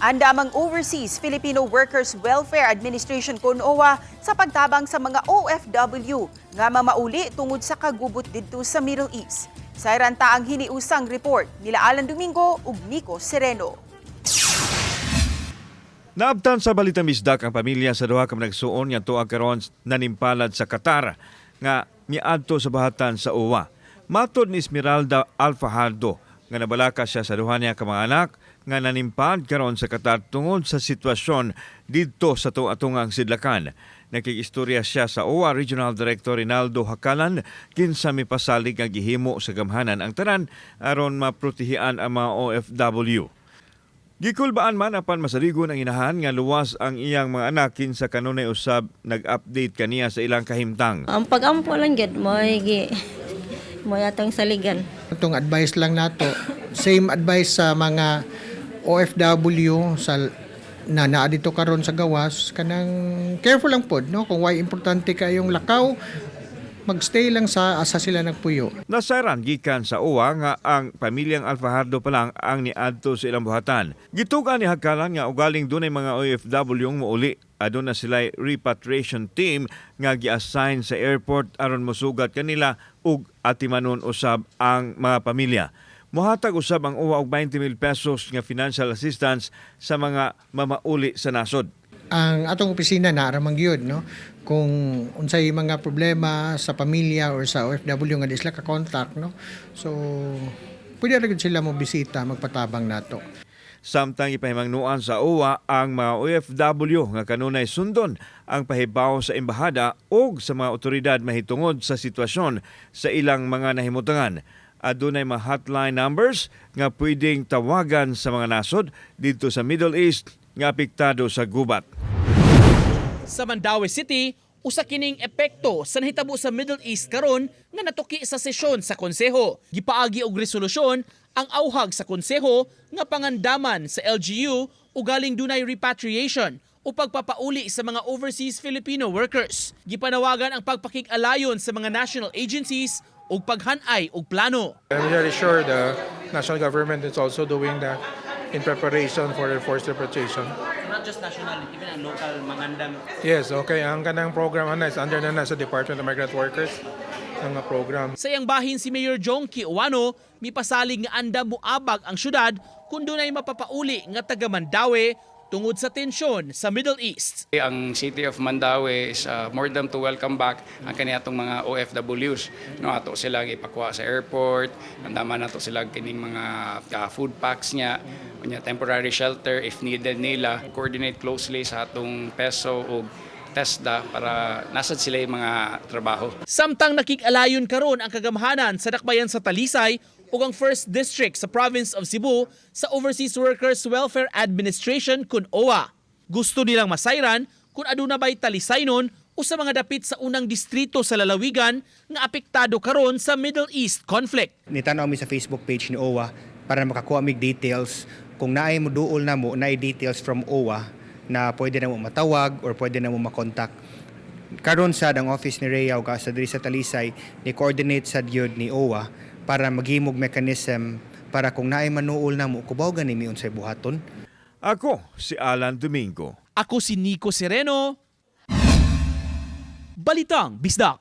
Andamang Overseas Filipino Workers Welfare Administration (OWA) sa pagtabang sa mga OFW nga mamauli tungod sa kagubot didto sa Middle East. Sa iranta ang hiniusang report nila Alan Domingo ug Nico Sereno. Naabtan sa Balitang Misdak ang pamilya sa duha ka nagsuon nga tuig karon nanimpalad sa Qatar nga miadto sa bahatan sa OWA. Matod ni Esmeralda Alfajardo nga nabalaka siya sa duha niya ka mga anak nga nanimpad karon sa Qatar tungod sa sitwasyon didto sa tuatungang sidlakan. Nakikistorya siya sa OWA Regional Director Rinaldo Hakalan kinsa mipasalig nga gihimo sa gamhanan ang tanan aron maprotehian ang mga OFW. Gikulbaan man apan masaligon ang inahan nga luwas ang iyang mga anak kinsa kanunay usab nag-update kaniya sa ilang kahimtang. Ang pag-ampo lang gid mo atong saligan. Itong advice lang nato, same advice sa mga OFW sa naa dito karon sa gawas, kanang careful lang pod no kung why importante kayong lakaw, magstay lang sa asa sila nagpuyo. Nasaran gikan sa OWA nga ang pamilyang Alfajardo pa lang ang niadto sa ilang buhatan. Gitugan ni Hakalan nga ugaling dunay mga OFW ang muuli. Adun na sila repatriation team nga gi-assign sa airport aron mosugat kanila ug atimanon usab ang mga pamilya. Mohatag usab ang OWA og 20,000 pesos nga financial assistance sa mga mamauli sa nasod. Ang atong opisina naaramang gyud no kung unsay mga problema sa pamilya or sa OFW nga di sila ka contact no. So pwede ra gyud sila mo bisita magpatabang nato. Samtang ipahimangnuan sa OWA ang mga OFW nga kanunay sundon ang pahibaw sa embahada o sa mga otoridad mahitungod sa sitwasyon sa ilang mga nahimutangan. Adunay mga hotline numbers nga pwedeng tawagan sa mga nasod dito sa Middle East nga apektado sa gubat. Sa Mandaue City, usa kining epekto sa nahitabo sa Middle East karon nga natuki sa sesyon sa konseho. Gipaagi og resolusyon ang auhag sa konseho nga pangandaman sa LGU ug galing dunay repatriation o pagpapauli sa mga overseas Filipino workers. Gipanawagan ang pagpakig-alayon sa mga national agencies ug paghanay og plano. I'm very sure the national government is also doing that in preparation for the forced repatriation. Not just national, even ang local mangandam. Yes, okay. Ang kanang program is under na sa Department of Migrant Workers ang program. Sa iyang bahin si Mayor Jonky Owano, mipasalig nga andam moabag ang syudad kung dunay mapapauli nga taga Mandaue tungod sa tensyon sa Middle East. Ang City of Mandaue is more than to welcome back ang kaniatong mga OFWs. No, ato sila ipakuha sa airport, andaman nato sila kining mga food packs niya, temporary shelter if needed nila. Coordinate closely sa atong PESO o TESDA para nasad sila yung mga trabaho. Samtang nakig-alayon karon ang kagamhanan sa dakbayan sa Talisay ug ang 1st District sa Province of Cebu sa Overseas Workers Welfare Administration kun OWA. Gusto nilang masayran kung aduna bay talisaynon o sa mga dapit sa unang distrito sa lalawigan nga apektado karon sa Middle East conflict. Nitanaw mi sa Facebook page ni OWA para makakuha mig details kung naay mo duol na mo naay details from OWA na pwede na mo matawag or pwede na mo makontak. Karon sad ang office ni Rhea ug sa diri sa Talisay ni coordinate sa gyud ni OWA para maghimog mechanism para kung naay manuol na mo kubaw gani mi unsay buhaton. Ako si Alan Domingo. Ako si Nico Sereno. Balitang Bisdak.